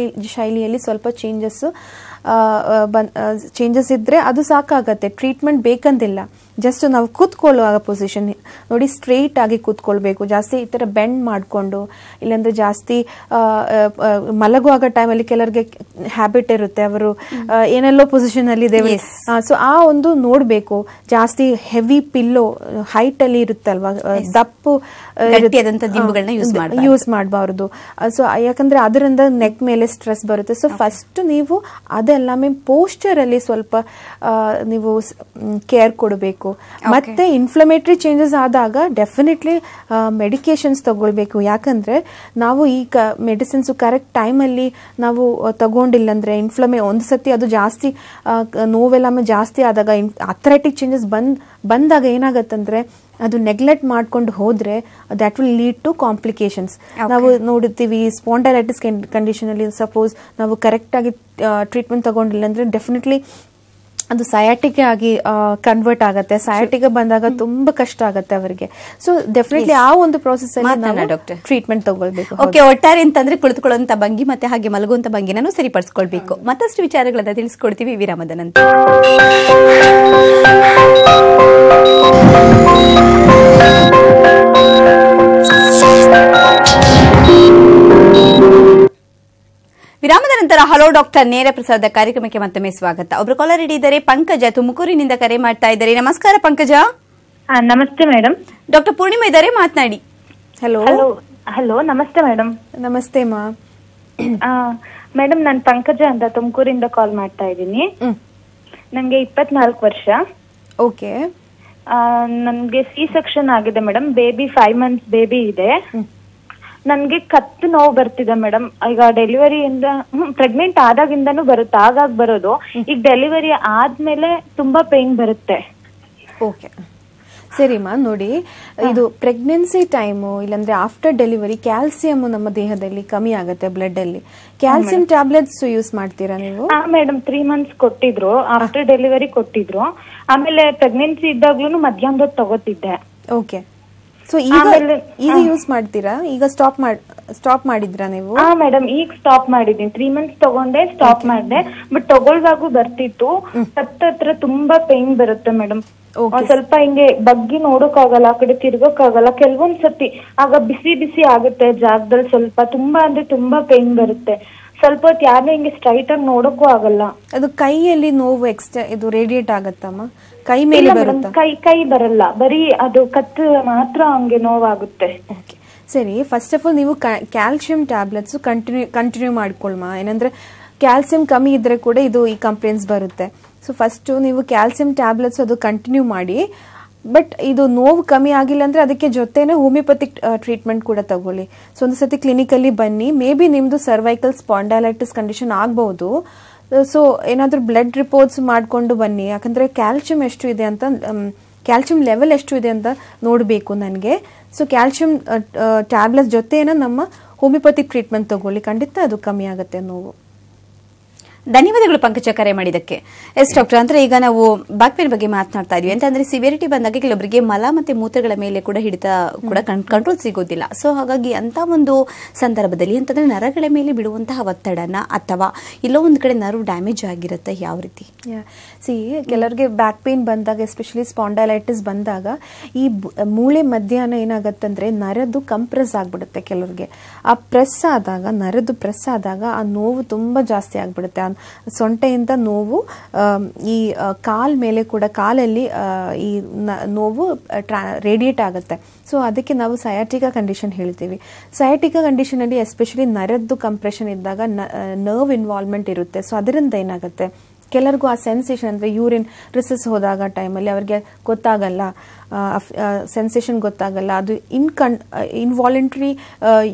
ಶೈಲಿಯಲ್ಲಿ ಸ್ವಲ್ಪ ಚೇಂಜಸ್ ಇದ್ರೆ ಅದು ಸಾಕಾಗತ್ತೆ. ಟ್ರೀಟ್ಮೆಂಟ್ ಬೇಕಂತಿಲ್ಲ. ಜಸ್ಟ್ ನಾವು ಕೂತ್ಕೊಳ್ಳುವಾಗ ಪೊಸಿಷನ್ ನೋಡಿ ಸ್ಟ್ರೈಟ್ ಆಗಿ ಕೂತ್ಕೊಳ್ಬೇಕು. ಜಾಸ್ತಿ ಈ ಥರ ಬೆಂಡ್ ಮಾಡಿಕೊಂಡು, ಇಲ್ಲಾಂದ್ರೆ ಜಾಸ್ತಿ ಮಲಗುವಾಗ ಟೈಮಲ್ಲಿ ಕೆಲವರಿಗೆ ಹ್ಯಾಬಿಟ್ ಇರುತ್ತೆ, ಅವರು ಏನೆಲ್ಲೋ ಪೊಸಿಷನ್ ಅಲ್ಲಿ ಇದ್ದೇವೆ. ಸೊ ಆ ಒಂದು ನೋಡ್ಬೇಕು. ಜಾಸ್ತಿ ಹೆವಿ ಪಿಲ್ಲೋ ಹೈಟ್ ಅಲ್ಲಿ ಇರುತ್ತಲ್ವಾ, ದಪ್ಪು ಯೂಸ್ ಮಾಡಬಾರ್ದು. ಸೊ ಯಾಕಂದ್ರೆ ಅದರಿಂದ ನೆಕ್ ಮೇಲೆ ಸ್ಟ್ರೆಸ್ ಬರುತ್ತೆ. ಸೊ ಫಸ್ಟ್ ನೀವು ಅದೆಲ್ಲಮೇ ಪೋಸ್ಚರ್ ಅಲ್ಲಿ ಸ್ವಲ್ಪ ನೀವು ಕೇರ್ ಕೊಡಬೇಕು. ಮತ್ತೆ ಇನ್ಫ್ಲಮೇಟರಿ ಚೇಂಜಸ್ ಆದಾಗ ಡೆಫಿನೆಟ್ಲಿ ಮೆಡಿಕೇಶನ್ಸ್ ತಗೊಳ್ಬೇಕು. ಯಾಕಂದ್ರೆ ನಾವು ಈ ಮೆಡಿಸಿನ್ಸ್ ಕರೆಕ್ಟ್ ಟೈಮಲ್ಲಿ ನಾವು ತಗೊಂಡಿಲ್ಲ ಅಂದ್ರೆ ಒಂದು ಸತಿ ಅದು ಜಾಸ್ತಿ ನೋವೆಲ್ಲಮೇ ಜಾಸ್ತಿ ಆದಾಗ, ಅಥ್ರೈಟಿಕ್ ಚೇಂಜಸ್ ಬಂದಾಗ ಏನಾಗತ್ತಂದ್ರೆ ಅದು ನೆಗ್ಲೆಕ್ಟ್ ಮಾಡ್ಕೊಂಡು ಹೋದ್ರೆ that will lead to complications. ನಾವು ನೋಡುತ್ತೀವಿ ಸ್ಪಾಂಡೈಲೈಟಿಸ್ ಕಂಡೀಷನ್ ಅಲ್ಲಿ ಸಪೋಸ್ ನಾವು ಕರೆಕ್ಟ್ ಆಗಿ ಟ್ರೀಟ್ಮೆಂಟ್ ತಗೊಂಡಿಲ್ಲ ಅಂದ್ರೆ ಡೆಫಿನೆಟ್ಲಿ ಅದು ಸಯಾಟಿಕೆ ಆಗಿ ಕನ್ವರ್ಟ್ ಆಗುತ್ತೆ. ಸಯಾಟಿಕೆ ಬಂದಾಗ ತುಂಬಾ ಕಷ್ಟ ಆಗುತ್ತೆ ಅವರಿಗೆ. ಸೊ ಡೆಫಿನೆಟ್ಲಿ ಆ ಒಂದು ಪ್ರೋಸೆಸ್ ಅಲ್ಲಿ ಟ್ರೀಟ್ಮೆಂಟ್ ತಗೊಳ್ಬೇಕು. ಓಕೆ, ಒಟ್ಟಾರೆ ಅಂತಂದ್ರೆ ಕುಳಿತುಕೊಳ್ಳುವಂತ ಭಂಗಿ ಮತ್ತೆ ಹಾಗೆ ಮಲಗುವಂತ ಭಂಗಿನೂ ಸರಿಪಡಿಸ್ಕೊಳ್ಬೇಕು. ಮತ್ತಷ್ಟು ವಿಚಾರಗಳನ್ನ ತಿಳಿಸ್ಕೊಡ್ತೀವಿ ವಿರಾಮದ ನಂತರ. ವಿರಾಮದ ನಂತರ ಹಲೋ ಡಾಕ್ಟರ್ ನೇರ ಪ್ರಸಾದ ಕಾರ್ಯಕ್ರಮಕ್ಕೆ ಮತ್ತೊಮ್ಮೆ ಸ್ವಾಗತ. ಒಬ್ರು ಕಾಲರ್ ರೆಡಿ ಇದ್ದಾರೆ, ಪಂಕಜ ತುಮಕೂರಿನಿಂದ ಕರೆ ಮಾಡ್ತಾ ಇದ್ದಾರೆ. ನಮಸ್ಕಾರ ಪಂಕಜ. ನಮಸ್ತೆ ಮೇಡಮ್. ಡಾಕ್ಟರ್ ಪೂರ್ಣಿಮಾ ಇದ್ದಾರೆ, ಮಾತನಾಡಿ. ಹಲೋ. ಹಲೋ, ನಮಸ್ತೆ ಮೇಡಮ್. ನಮಸ್ತೆ ಮಾ. ಮೇಡಮ್, ನಾನು ಪಂಕಜ ಅಂತ ತುಮಕೂರಿಂದ ಕಾಲ್ ಮಾಡ್ತಾ ಇದ್ದೀನಿ. ನಂಗೆ 24 ವರ್ಷ. ಓಕೆ. ನನ್ಗೆ ಸಿ ಸೆಕ್ಷನ್ ಆಗಿದೆ ಮೇಡಮ್. ಬೇಬಿ 5 months ಬೇಬಿ ಇದೆ. ನನ್ಗೆ ಕತ್ತು ನೋವು ಬರ್ತಿದೆ ಮೇಡಮ್. ಈಗ ಡೆಲಿವರಿಯಿಂದ ಪ್ರೆಗ್ನೆಂಟ್ ಆದಾಗಿಂದನೂ ಬರುತ್ತೆ, ಆಗಾಗ ಬರೋದು. ಈಗ ಡೆಲಿವರಿ ಆದ್ಮೇಲೆ ತುಂಬಾ ಪೇನ್ ಬರುತ್ತೆ. ಓಕೆ, ಸರಿಮಾ. ನೋಡಿ, ಇದು ಪ್ರೆಗ್ನೆನ್ಸಿ ಟೈಮು ಇಲ್ಲಾಂದ್ರೆ ಆಫ್ಟರ್ ಡೆಲಿವರಿ ಕ್ಯಾಲ್ಸಿಯಂ ನಮ್ಮ ದೇಹದಲ್ಲಿ ಕಮ್ಮಿ ಆಗುತ್ತೆ, ಬ್ಲಡ್ ಅಲ್ಲಿ. ಕ್ಯಾಲ್ಸಿಯಂ ಟ್ಯಾಬ್ಲೆಟ್ಸ್ ಯೂಸ್ ಮಾಡ್ತೀರಾ ನೀವು? ಮೇಡಮ್ 3 months ಕೊಟ್ಟಿದ್ರು, ಆಫ್ಟರ್ ಡೆಲಿವರಿ ಕೊಟ್ಟಿದ್ರು. ಆಮೇಲೆ ಪ್ರೆಗ್ನೆನ್ಸಿ ಇದ್ದಾಗ್ಲೂ ಮಧ್ಯಾಹ್ನದ ತಗೋತಿದ್ದೆ. ಓಕೆ. ಸೊ ಈಗ ಯೂಸ್ ಮಾಡ್ತೀರಾ? ಈಗ ಸ್ಟಾಪ್ ಮಾಡಿದ್ರಾ ನೀವು? ಮೇಡಮ್, ಈಗ ಸ್ಟಾಪ್ ಮಾಡಿದೀನಿ. 3 months ತಗೊಂಡೆ, ಸ್ಟಾಪ್ ಮಾಡಿದೆ. ಬಟ್ ತಗೊಳ್ವಾಗೂ ಬರ್ತಿತ್ತು. ಹತ್ರ ತುಂಬಾ ಪೇನ್ ಬರುತ್ತೆ ಮೇಡಮ್. ಸ್ವಲ್ಪ ಹಿಂಗೆ ಬಗ್ಗಿ ನೋಡೋಕ್ಕಾಗಲ್ಲ, ಆ ಕಡೆ ತಿರ್ಗೋಕ್ಕಾಗಲ್ಲ. ಕೆಲವೊಂದ್ಸತಿ ಆಗ ಬಿಸಿ ಬಿಸಿ ಆಗುತ್ತೆ ಜಾಗದಲ್ಲಿ. ಸ್ವಲ್ಪ ತುಂಬಾ ಅಂದ್ರೆ ತುಂಬಾ ಪೇನ್ ಬರುತ್ತೆ. ಸ್ವಲ್ಪ ಹೊತ್ತು ಯಾರೇ ಹಿಂಗೆ ಸ್ಟ್ರೈಟ್ ಆಗಿ ನೋಡೋಕ್ಕೂ ಆಗಲ್ಲ. ಅದು ಕೈಯಲ್ಲಿ ನೋವು ಇದು ರೇಡಿಯೇಟ್ ಆಗತ್ತಮ್ಮ? ಕೈ ಮೇಲೆ ಬರುತ್ತಾ? ಕೈ ಬರಲ್ಲ, ಬರೀ ಅದು ಕತ್ತು ಮಾತ್ರ ಹಂಗೆ ನೋವಾಗುತ್ತೆ. ಓಕೆ, ಸರಿ. ಫಸ್ಟ್ ಆಫ್ ಆಲ್ ನೀವು ಕ್ಯಾಲ್ಸಿಯಂ ಟ್ಯಾಬ್ಲೆಟ್ಸ್ ಕಂಟಿನ್ಯೂ ಮಾಡ್ಕೊಳ್ಮ. ಏನಂದ್ರೆ ಕ್ಯಾಲ್ಸಿಯಂ ಕಮ್ಮಿ ಇದ್ರೆ ಕೂಡ ಇದು ಈ ಕಂಪ್ಲೇಂಟ್ಸ್ ಬರುತ್ತೆ. ಸೊ ಫಸ್ಟ್ ನೀವು ಕ್ಯಾಲ್ಸಿಯಂ ಟ್ಯಾಬ್ಲೆಟ್ಸ್ ಅದು ಕಂಟಿನ್ಯೂ ಮಾಡಿ. ಬಟ್ ಇದು ನೋವು ಕಮ್ಮಿ ಆಗಿಲ್ಲ ಅಂದ್ರೆ ಅದಕ್ಕೆ ಜೊತೆನೆ ಹೋಮಿಯೋಪತಿಕ್ ಟ್ರೀಟ್ಮೆಂಟ್ ಕೂಡ ತಗೊಳ್ಳಿ. ಸೊ ಒಂದು ಸತಿ ಕ್ಲಿನಿಕಲ್ಲಿ ಬನ್ನಿ. ಮೇ ಬಿ ನಿಮ್ದು ಸರ್ವೈಕಲ್ ಸ್ಪಾಂಡೈಲೈಟಿಸ್ ಕಂಡೀಷನ್ ಆಗಬಹುದು. ಸೊ ಏನಾದ್ರೂ ಬ್ಲಡ್ ರಿಪೋರ್ಟ್ಸ್ ಮಾಡ್ಕೊಂಡು ಬನ್ನಿ. ಯಾಕಂದ್ರೆ ಕ್ಯಾಲ್ಸಿಯಂ ಎಷ್ಟು ಇದೆ ಅಂತ, ಕ್ಯಾಲ್ಸಿಯಂ ಲೆವೆಲ್ ಎಷ್ಟು ಇದೆ ಅಂತ ನೋಡಬೇಕು ನನಗೆ. ಸೊ ಕ್ಯಾಲ್ಸಿಯಂ ಟ್ಯಾಬ್ಲೆಟ್ಸ್ ಜೊತೆನ ನಮ್ಮ ಹೋಮಿಯೋಪತಿಕ್ ಟ್ರೀಟ್ಮೆಂಟ್ ತಗೊಳ್ಳಿ, ಖಂಡಿತ ಅದು ಕಮ್ಮಿ ಆಗುತ್ತೆ ನೋವು. ಧನ್ಯವಾದಗಳು ಪಂಕಜ, ಕರೆ ಮಾಡಿದಕ್ಕೆ. ಎಸ್ ಡಾಕ್ಟರ್, ಅಂದ್ರೆ ಈಗ ನಾವು ಬ್ಯಾಕ್ ಪೇನ್ ಬಗ್ಗೆ ಮಾತನಾಡ್ತಾ ಇದ್ವಿ. ಅಂತಂದ್ರೆ ಸಿವಿಯರಿಟಿ ಬಂದಾಗ ಕೆಲವೊಬ್ಬರಿಗೆ ಮಲ ಮತ್ತೆ ಮೂತ್ರಗಳ ಮೇಲೆ ಕೂಡ ಹಿಡಿತ ಕೂಡ ಕಂಟ್ರೋಲ್ ಸಿಗೋದಿಲ್ಲ. ಸೊ ಹಾಗಾಗಿ ಅಂತ ಒಂದು ಸಂದರ್ಭದಲ್ಲಿ ಅಂತಂದ್ರೆ ನರಗಳ ಮೇಲೆ ಬಿಡುವಂತಹ ಒತ್ತಡನ ಅಥವಾ ಎಲ್ಲೋ ಒಂದ್ ಕಡೆ ನರ್ವ್ ಡ್ಯಾಮೇಜ್ ಆಗಿರುತ್ತೆ, ಯಾವ ರೀತಿ? ಕೆಲವರಿಗೆ ಬ್ಯಾಕ್ ಪೇನ್ ಬಂದಾಗ, ಎಸ್ಪೆಷಲಿ ಸ್ಪಾಂಡೈಲೈಟಿಸ್ ಬಂದಾಗ, ಈ ಮೂಳೆ ಮಧ್ಯಾಹ್ನ ಏನಾಗತ್ತಂದ್ರೆ ನರದ್ದು ಕಂಪ್ರೆಸ್ ಆಗ್ಬಿಡುತ್ತೆ. ಕೆಲವರಿಗೆ ಆ ನರದ್ದು ಪ್ರೆಸ್ ಆದಾಗ ಆ ನೋವು ತುಂಬಾ ಜಾಸ್ತಿ ಆಗ್ಬಿಡುತ್ತೆ. ಸೊಂಟೆಯಿಂದ ನೋವು ಈ ಕಾಲ್ ಮೇಲೆ ಕೂಡ, ಕಾಲಲ್ಲಿ ಈ ನೋವು ರೇಡಿಯೇಟ್ ಆಗುತ್ತೆ. ಸೊ ಅದಕ್ಕೆ ನಾವು ಸಯಾಟಿಕಾ ಕಂಡೀಷನ್ ಹೇಳ್ತೀವಿ. ಸಯಾಟಿಕಾ ಕಂಡೀಷನ್ ಅಲ್ಲಿ ಎಸ್ಪೆಷಲಿ ನರದ್ದು ಕಂಪ್ರೆಷನ್ ಇದ್ದಾಗ ನರ್ವ್ ಇನ್ವಾಲ್ವ್ಮೆಂಟ್ ಇರುತ್ತೆ. ಸೊ ಅದರಿಂದ ಏನಾಗುತ್ತೆ, ಕೆಲರಿಗೂ ಆ ಸೆನ್ಸೇಷನ್ ಅಂದರೆ ಯೂರಿನ್ ರಿಸಸ್ ಹೋದಾಗ ಟೈಮಲ್ಲಿ ಅವ್ರಿಗೆ ಗೊತ್ತಾಗಲ್ಲ, ಸೆನ್ಸೇಷನ್ ಗೊತ್ತಾಗಲ್ಲ, ಅದು ಇನ್ವಾಲಂಟ್ರಿ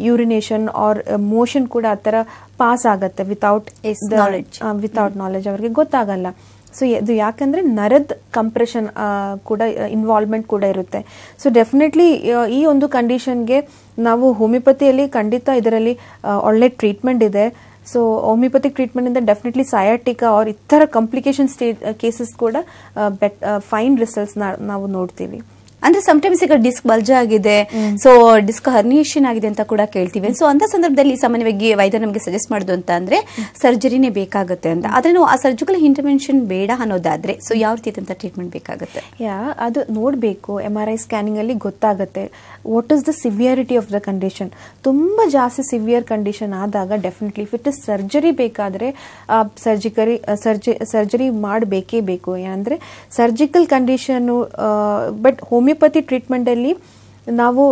ಯೂರಿನೇಷನ್ ಆರ್ ಮೋಷನ್ ಕೂಡ ಆ ಥರ ಪಾಸ್ ಆಗುತ್ತೆ ವಿತೌಟ್ ನಾಲೆಜ್ ಅವ್ರಿಗೆ ಗೊತ್ತಾಗಲ್ಲ. ಸೊ ಇದು ಯಾಕಂದರೆ ನರದ ಕಂಪ್ರೆಷನ್ ಕೂಡ ಇನ್ವಾಲ್ವ್ಮೆಂಟ್ ಕೂಡ ಇರುತ್ತೆ. ಸೊ ಡೆಫಿನೆಟ್ಲಿ ಈ ಒಂದು ಕಂಡೀಷನ್ಗೆ ನಾವು ಹೋಮಿಯೋಪತಿಯಲ್ಲಿ ಖಂಡಿತ ಇದರಲ್ಲಿ ಒಳ್ಳೆ ಟ್ರೀಟ್ಮೆಂಟ್ ಇದೆ. ಸೊ ಹೋಮಿಯೋಪತಿಕ್ ಟ್ರೀಟ್ಮೆಂಟಿಂದ ಡೆಫಿನೆಟ್ಲಿ ಸಯಾಟಿಕಾ ಆರ್ ಈ ಥರ ಕಾಂಪ್ಲಿಕೇಶನ್ ಕೇಸಸ್ ಕೂಡ ಫೈನ್ ರಿಸಲ್ಟ್ಸ್ ನಾವು ನೋಡ್ತೀವಿ. ಅಂದ್ರೆ ಸಮಟೈಮ್ಸ್ ಈಗ ಡಿಸ್ಕ್ ಬಲ್ಜ್ ಆಗಿದೆ, ಸೊ ಡಿಸ್ಕ್ ಹರ್ನಿಯೇಷನ್ ಆಗಿದೆ ಅಂತ ಕೂಡ ಕೇಳ್ತೀವಿ. ಸೊ ಅಂತ ಸಂದರ್ಭದಲ್ಲಿ ಸಾಮಾನ್ಯವಾಗಿ ವೈದ್ಯರು ನಮಗೆ ಸಜೆಸ್ಟ್ ಮಾಡೋದು ಅಂತ ಅಂದ್ರೆ ಸರ್ಜರಿನೇ ಬೇಕಾಗುತ್ತೆ ಅಂತ. ಆದ್ರೆ ನಾವು ಆ ಸರ್ಜಿಕಲ್ ಇಂಟರ್ವೆನ್ಷನ್ ಬೇಡ ಅನ್ನೋದಾದ್ರೆ ಸೊ ಯಾವ ರೀತಿಯಾದಂತ ಟ್ರೀಟ್ಮೆಂಟ್ ಬೇಕಾಗುತ್ತೆ? ಅದು ನೋಡಬೇಕು. MRI ಸ್ಕ್ಯಾನಿಂಗ್ ಅಲ್ಲಿ ಗೊತ್ತಾಗುತ್ತೆ what is the severity of the condition. ತುಂಬಾ ಜಾಸ್ತಿ ಸಿವಿಯರ್ ಕಂಡೀಷನ್ ಆದಾಗ definitely if it is surgery ಬೇಕಾದ್ರೆ ಸರ್ಜರಿ ಮಾಡಬೇಕೇ ಬೇಕು. ಅಂದ್ರೆ surgical condition but homeopathy treatment ಅಲ್ಲಿ ನಾವು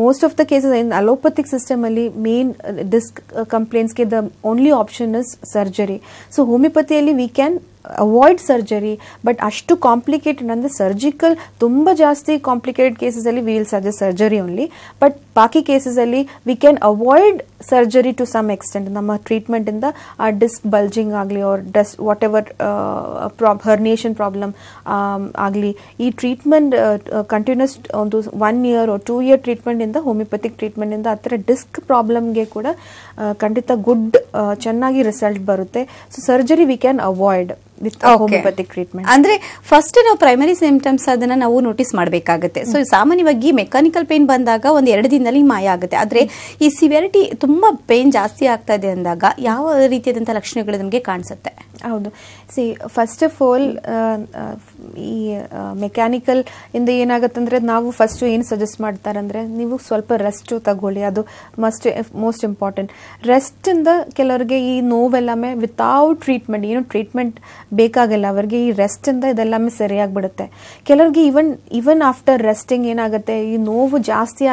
most of the cases in allopathic system ಅಲ್ಲಿ ಮೇನ್ ಡಿಸ್ಕ್ ಕಂಪ್ಲೇಂಟ್ಸ್ಗೆ the only option is surgery. So ಹೋಮಿಯೋಪತಿಯಲ್ಲಿ we can avoid surgery, but ಅಷ್ಟು ಕಾಂಪ್ಲಿಕೇಟೆಡ್ ಅಂದರೆ ಸರ್ಜಿಕಲ್ ತುಂಬ ಜಾಸ್ತಿ ಕಾಂಪ್ಲಿಕೇಟೆಡ್ ಕೇಸಸಲ್ಲಿ we will suggest surgery only. But ಬಾಕಿ ಕೇಸಸಲ್ಲಿ we can avoid surgery to some extent. ನಮ್ಮ ಟ್ರೀಟ್ಮೆಂಟಿಂದ ಆ ಡಿಸ್ಕ್ ಬಲ್ಜಿಂಗ್ ಆಗಲಿ or whatever herniation problem ಆಗಲಿ, ಈ ಟ್ರೀಟ್ಮೆಂಟ್ ಕಂಟಿನ್ಯೂಸ್ ಒಂದು 1 year or 2 year ಟ್ರೀಟ್ಮೆಂಟಿಂದ ಹೋಮಿಯೋಪತಿಕ್ ಟ್ರೀಟ್ಮೆಂಟಿಂದ ಆ ಥರ ಡಿಸ್ಕ್ ಪ್ರಾಬ್ಲಮ್ಗೆ ಕೂಡ ಖಂಡಿತ ಚೆನ್ನಾಗಿ ರಿಸಲ್ಟ್ ಬರುತ್ತೆ. So surgery V can avoid with homeopathic treatment. ಅಂದ್ರೆ ಫಸ್ಟ್ ನಾವು ಪ್ರೈಮರಿ ಸಿಂಪ್ಟಮ್ಸ್ ಅದನ್ನ ನಾವು ನೋಟಿಸ್ ಮಾಡಬೇಕಾಗುತ್ತೆ. ಸೊ ಸಾಮಾನ್ಯವಾಗಿ ಮೆಕ್ಯಾನಿಕಲ್ ಪೇನ್ ಬಂದಾಗ ಒಂದು 2 ದಿನದಲ್ಲಿ ಮಾಯ ಆಗುತ್ತೆ. ಆದ್ರೆ ಈ ಸಿವಿಯರಿಟಿ ತುಂಬಾ ಪೇನ್ ಜಾಸ್ತಿ ಆಗ್ತಾ ಇದೆ ಅಂದಾಗ ಯಾವ ರೀತಿಯಾದಂತಹ ಲಕ್ಷಣಗಳು ನಮಗೆ ಕಾಣಿಸುತ್ತೆ? ಹೌದು, ಸಿ ಫಸ್ಟ್ ಆಫ್ ಆಲ್ ಈ ಮೆಕ್ಯಾನಿಕಲ್ ಇಂದ ಏನಾಗುತ್ತಂದ್ರೆ ನಾವು ಫಸ್ಟ್ ಏನು ಸಜೆಸ್ಟ್ ಮಾಡ್ತಾರಂದ್ರೆ ನೀವು ಸ್ವಲ್ಪ ರೆಸ್ಟ್ ತಗೊಳ್ಳಿ. ಅದು ಮೋಸ್ಟ್ ಇಂಪಾರ್ಟೆಂಟ್. ರೆಸ್ಟ್ ಇಂದ ಕೆಲವರಿಗೆ ಈ ನೋವೆಲ್ಲಮೇ ವಿತೌಟ್ ಟ್ರೀಟ್ಮೆಂಟ್, ಏನು ಟ್ರೀಟ್ಮೆಂಟ್ ಬೇಕಾಗಲ್ಲ ಅವರಿಗೆ, ಈ ರೆಸ್ಟ್ ಇಂದ ಇದೆಲ್ಲಮೇ ಸರಿಯಾಗ್ಬಿಡುತ್ತೆ. ಕೆಲವರಿಗೆ ಇವನ್ ಆಫ್ಟರ್ ರೆಸ್ಟಿಂಗ್ ಏನಾಗುತ್ತೆ, ಈ ನೋವು ಜಾಸ್ತಿ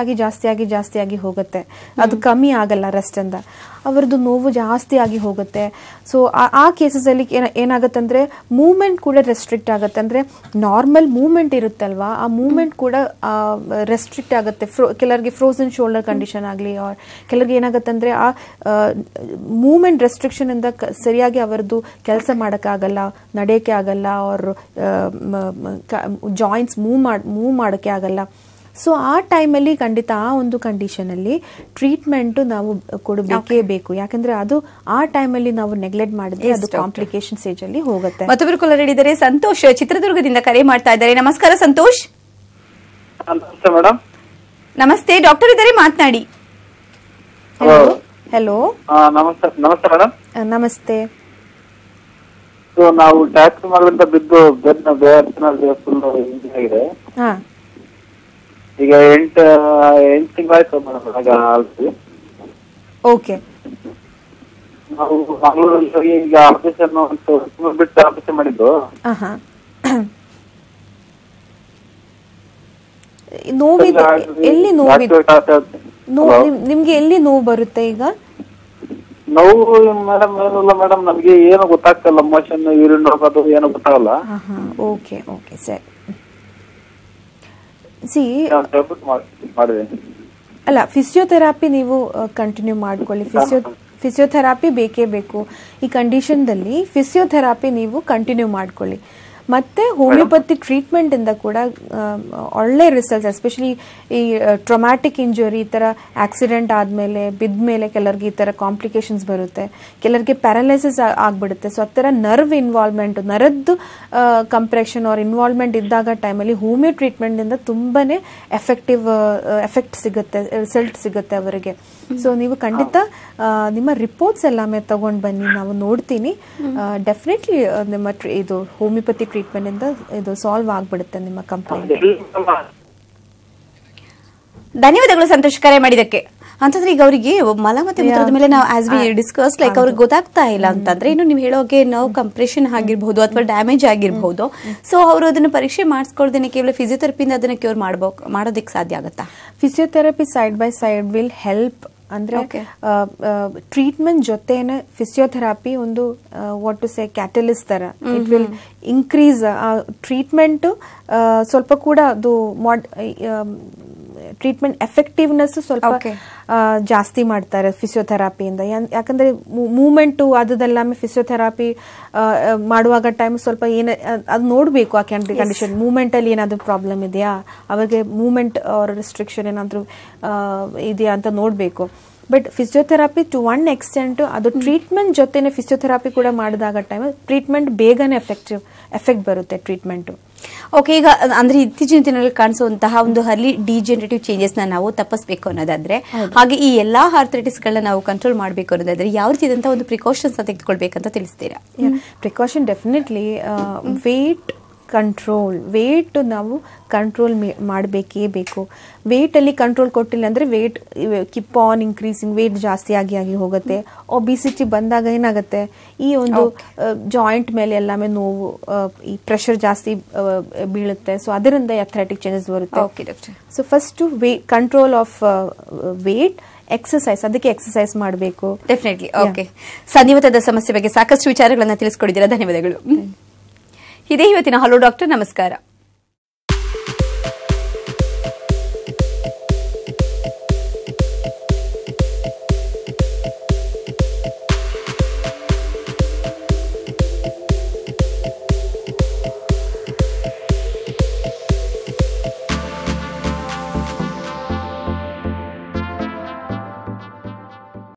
ಆಗಿ ಹೋಗುತ್ತೆ, ಅದು ಕಮ್ಮಿ ಆಗಲ್ಲ ರೆಸ್ಟ್ ಇಂದ, ಅವರದ್ದು ನೋವು ಜಾಸ್ತಿ ಆಗಿ ಹೋಗುತ್ತೆ. ಸೊ ಆ ಕೇಸಸ್ ಅಲ್ಲಿ ಏನಾಗುತ್ತೆ ಅಂದ್ರೆ ಮೂವ್ಮೆಂಟ್ ಕೂಡ ರೆಸ್ಟ್ರಿಕ್ಟ್ ಆಗುತ್ತೆ. ಅಂದ್ರೆ ನಾರ್ಮಲ್ ಮೂವ್ಮೆಂಟ್ ಇರುತ್ತಲ್ವಾ, ಆ ಮೂವ್ಮೆಂಟ್ ಕೂಡ ರೆಸ್ಟ್ರಿಕ್ಟ್ ಆಗುತ್ತೆ. ಕೆಲವರಿಗೆ ಫ್ರೋಸನ್ ಶೋಲ್ಡರ್ ಕಂಡೀಷನ್ ಆಗಲಿ, ಆರ್ ಕೆಲವರಿಗೆ ಏನಾಗುತ್ತೆ ಅಂದ್ರೆ ಆ ಮೂವ್ಮೆಂಟ್ ರೆಸ್ಟ್ರಿಕ್ಷನ್ ಇಂದ ಸರಿಯಾಗಿ ಅವರದ್ದು ಕೆಲಸ ಮಾಡೋಕ್ಕಾಗಲ್ಲ, ನಡೆಯೋಕ್ಕೆ ಆಗಲ್ಲ, ಅವ್ರ ಜಾಯಿಂಟ್ಸ್ ಮೂವ್ ಮಾಡೋಕ್ಕೆ ಆಗಲ್ಲ. ಸೊ ಆ ಟೈಮಲ್ಲಿ ಖಂಡಿತ ಆ ಒಂದು ಕಂಡೀಷನಲ್ಲಿ ಟ್ರೀಟ್ಮೆಂಟ್ ನಾವು ಕೊಡಬೇಕೇ ಬೇಕು. ಯಾಕಂದ್ರೆ ಅದು ಆ ಟೈಮಲ್ಲಿ ನಾವು ನೆಗ್ಲೆಕ್ಟ್ ಮಾಡಿದ್ರೆ ಅದು ಕಾಂಪ್ಲಿಕೇಶನ್ ಸ್ಟೇಜ್ ಅಲ್ಲಿ ಹೋಗುತ್ತೆ. ಮತ್ತೊಬ್ಬರು ಕಾಲರ್ ಇದ್ದಾರೆ, ಸಂತೋಷ್ ಚಿತ್ರದುರ್ಗದಿಂದ ಕರೆ ಮಾಡ್ತಾ ಇದ್ದಾರೆ. ನಮಸ್ಕಾರ ಸಂತೋಷ್. ಮೇಡಮ್ ನಮಸ್ತೆ, ಡಾಕ್ಟರ್ ಇದ್ದಾರೆ, ಮಾತನಾಡಿ. ಹಲೋ ನಮಸ್ತೆ ಮೇಡಮ್. ನಮಸ್ತೆ. ನಾವು ಟ್ಯಾಕ್ಸಿ ಮಾಡೋದ್ರಿಂದ ಬಿದ್ದು ಬೆನ್ನ ಫುಲ್ ಆಗಿದೆ. ಈಗ 8 ತಿಂಗಳಾಯ್ತು ಮೇಡಮ್. ಓಕೆ, ನಾವು ಮಂಗಳೂರಲ್ಲಿ ಈಗ ಆಪರೇಷನ್ ಬಿಟ್ಟು ಆಪರೇಷನ್ ಮಾಡಿದ್ದು. ನೋವಿದೆ ಎಲ್ಲಿ? ನಿಮ್ಗೆ ಎಲ್ಲಿ ನೋವು ಬರುತ್ತೆ ಈಗ? ನೋವು ಮೇಡಮ್ ಏನಿಲ್ಲ ಮೇಡಮ್, ನಮ್ಗೆ ಏನು ಗೊತ್ತಾಗ್ತಲ್ಲ, ಮೋಷನ್ ಯೂರಿನ್ ಹೋಗೋದು ಏನು ಗೊತ್ತಾಗಲ್ಲ. ಓಕೆ ಓಕೆ ಸರಿ. ಅಲ್ಲ, ಫಿಸಿಯೋಥೆರಪಿ ನೀವು ಕಂಟಿನ್ಯೂ ಮಾಡ್ಕೊಳ್ಳಿ. ಫಿಸಿಯೋಥೆರಪಿ ಬೇಕೇ ಬೇಕು ಈ ಕಂಡೀಷನ್ದಲ್ಲಿ. ಫಿಸಿಯೋಥೆರಪಿ ನೀವು ಕಂಟಿನ್ಯೂ ಮಾಡ್ಕೊಳ್ಳಿ. ಮತ್ತೆ ಹೋಮಿಯೋಪತಿ ಟ್ರೀಟ್ಮೆಂಟ್ ಇಂದ ಕೂಡ ಒಳ್ಳೆ ರಿಸಲ್ಟ್ಸ್, ಎಸ್ಪೆಷಲಿ ಈ ಟ್ರೊಮ್ಯಾಟಿಕ್ ಇಂಜುರಿ, ಈ ಥರ ಆಕ್ಸಿಡೆಂಟ್ ಆದಮೇಲೆ ಬಿದ್ದ ಕೆಲವರಿಗೆ ಈ ಥರ ಕಾಂಪ್ಲಿಕೇಶನ್ಸ್ ಬರುತ್ತೆ, ಕೆಲವರಿಗೆ ಪ್ಯಾರಲೈಸಿಸ್ ಆಗ್ಬಿಡುತ್ತೆ. ಸೊ ಆ ಥರ ನರ್ವ್ ಇನ್ವಾಲ್ವ್ಮೆಂಟ್, ನರದ್ದು ಕಂಪ್ರೆಷನ್ ಆರ್ ಇನ್ವಾಲ್ವ್ಮೆಂಟ್ ಇದ್ದಾಗ ಟೈಮಲ್ಲಿ ಹೋಮಿಯೋ ಟ್ರೀಟ್ಮೆಂಟಿಂದ ತುಂಬಾ ಎಫೆಕ್ಟ್ ಸಿಗುತ್ತೆ, ರಿಸಲ್ಟ್ ಸಿಗುತ್ತೆ ಅವರಿಗೆ. ಸೊ ನೀವು ಖಂಡಿತ ನಿಮ್ಮ ರಿಪೋರ್ಟ್ಸ್ ಎಲ್ಲಾಮೇ ತಗೊಂಡು ಬನ್ನಿ, ನಾವು ನೋಡ್ತೀನಿ. ಡೆಫಿನೆಟ್ಲಿ ನಿಮ್ಮ ಇದು ಹೋಮಿಯೋಪತಿ ಟ್ರೀಟ್ಮೆಂಟ್ ಇಂದ ಇದು ಸಾಲ್ವ್ ಆಗ್ಬಿಡುತ್ತೆ ನಿಮ್ಮ ಕಂಪ್ಲೇಂಟ್. ಧನ್ಯವಾದಗಳು ಸಂತೋಷ್ ಕರೆ ಮಾಡಿದಕ್ಕೆ. ಅಂತಂದ್ರೆ ಈಗ ಅವರಿಗೆ ಮಲ ಮತ್ತೆ ಮೂತ್ರದ ಮೇಲೆ ನಾವು ಆಸ್ ವಿ ಡಿಸ್ಕಸ್ ಲೈಕ್ ಅವ್ರಿಗೆ ಗೊತ್ತಾಗ್ತಾ ಇಲ್ಲ ಅಂತಂದ್ರೆ, ಇನ್ನು ನೀವು ಹೇಳೋಕೆ ನರ್ವ್ ಕಂಪ್ರೆಷನ್ ಆಗಿರ್ಬಹುದು ಅಥವಾ ಡ್ಯಾಮೇಜ್ ಆಗಿರ್ಬಹುದು. ಸೊ ಅವರು ಅದನ್ನ ಪರೀಕ್ಷೆ ಮಾಡಿಸ್ಕೊಳ್ದೇನೆ ಕೇವಲ ಫಿಸಿಯೋಥೆರಪಿಯಿಂದ ಅದನ್ನ ಕ್ಯೂರ್ ಮಾಡೋದಕ್ಕೆ ಸಾಧ್ಯ ಆಗುತ್ತಾ? Physiotherapy side by side will help ಅಂದ್ರೆ ಟ್ರೀಟ್ಮೆಂಟ್ ಜೊತೆನೆ ಫಿಸಿಯೋಥೆರಪಿ ಒಂದು ವಾಟ್ ಟು ಸೇ ಕ್ಯಾಟಲಿಸ್ಟ್ ತರ ಇಟ್ ವಿಲ್ ಇನ್ಕ್ರೀಸ್ ಟ್ರೀಟ್ಮೆಂಟ್ ಸ್ವಲ್ಪ ಕೂಡ ಅದು ಟ್ರೀಟ್ಮೆಂಟ್ ಎಫೆಕ್ಟಿವ್ನೆಸ್ ಸ್ವಲ್ಪ ಜಾಸ್ತಿ ಮಾಡ್ತಾರೆ ಫಿಸಿಯೋಥೆರಪಿಯಿಂದ. ಯಾಕಂದ್ರೆ ಮೂವ್ಮೆಂಟ್ ಅದೆಲ್ಲ ಫಿಸಿಯೋಥೆರಪಿ ಮಾಡುವಾಗ ಟೈಮ್ ಸ್ವಲ್ಪ ಅದು ನೋಡ್ಬೇಕು ಆ ಕಂಡೀಷನ್ ಮೂವ್ಮೆಂಟ್ ಅಲ್ಲಿ ಏನಾದ್ರು ಪ್ರಾಬ್ಲಮ್ ಇದೆಯಾ, ಅವಾಗ ಮೂವ್ಮೆಂಟ್ ರೆಸ್ಟ್ರಿಕ್ಷನ್ ಏನಾದ್ರು ಇದೆಯಾ ಅಂತ ನೋಡ್ಬೇಕು. But physiotherapy to one extent ಅದು ಟ್ರೀಟ್ಮೆಂಟ್ ಜೊತೆನೆ ಫಿಸಿಯೋಥೆರಪಿ ಕೂಡ ಮಾಡಿದಾಗ ಟೈಮ್ ಟ್ರೀಟ್ಮೆಂಟ್ ಬೇಗನೆ ಎಫೆಕ್ಟ್ ಬರುತ್ತೆ ಟ್ರೀಟ್ಮೆಂಟ್. ಓಕೆ, ಈಗ ಅಂದ್ರೆ ಇತ್ತೀಚಿನ ದಿನಗಳಲ್ಲಿ ಕಾಣಿಸುವಂತಹ ಒಂದು ಅರ್ಲಿ ಡಿಜೆನರೇಟಿವ್ ಚೇಂಜಸ್ ನಾವು ತಪ್ಪಿಸಬೇಕು ಅನ್ನೋದಾದ್ರೆ, ಹಾಗೆ ಈ ಎಲ್ಲಾ ಆರ್ಥರೈಟಿಸ್ ಗಳನ್ನ ನಾವು ಕಂಟ್ರೋಲ್ ಮಾಡಬೇಕು ಅನ್ನೋದಾದ್ರೆ ಯಾವ ರೀತಿಯಾದಂತಹ ಒಂದು ಪ್ರಿಕಾಷನ್ಸ್ ತೆಗೆದುಕೊಳ್ಬೇಕಂತ ತಿಳಿಸ್ತೀರಾ? ಪ್ರಿಕಾಷನ್ ಡೆಫಿನೆಟ್ಲಿ ವೇಟ್ ನಾವು ಕಂಟ್ರೋಲ್ ಮಾಡಬೇಕೇ ಬೇಕು. ವೇಟ್ ಅಲ್ಲಿ ಕಂಟ್ರೋಲ್ ಕೊಟ್ಟಿಲ್ಲ ಅಂದ್ರೆ weight keep on increasing, weight ಜಾಸ್ತಿ ಆಗಿ ಹೋಗುತ್ತೆ. ಒಬಿಸಿಟಿ ಬಂದಾಗ ಏನಾಗುತ್ತೆ, ಈ ಒಂದು ಜಾಯಿಂಟ್ ಮೇಲೆ ಎಲ್ಲಾಮೇ ನೋವು, ಈ ಪ್ರೆಷರ್ ಜಾಸ್ತಿ ಬೀಳುತ್ತೆ. ಸೊ ಅದರಿಂದ ಅಥ್ಲೆಟಿಕ್ ಚೇಂಜಸ್ ಬರುತ್ತೆ. So first control of wait, exercise, ಅದಕ್ಕೆ ಎಕ್ಸರ್ಸೈಸ್ ಮಾಡಬೇಕು ಡೆಫಿನೆಟ್ಲಿ. ಓಕೆ, ಸಂಧಿವಾತದ ಸಮಸ್ಯೆ ಬಗ್ಗೆ ಸಾಕಷ್ಟು ವಿಚಾರಗಳನ್ನ ತಿಳಿಸ್ಕೊಡಿದ್ದೀರಾ, ಧನ್ಯವಾದಗಳು. ಇದೇ ಇವತ್ತಿನ ಹಲೋ ಡಾಕ್ಟರ್, ನಮಸ್ಕಾರ.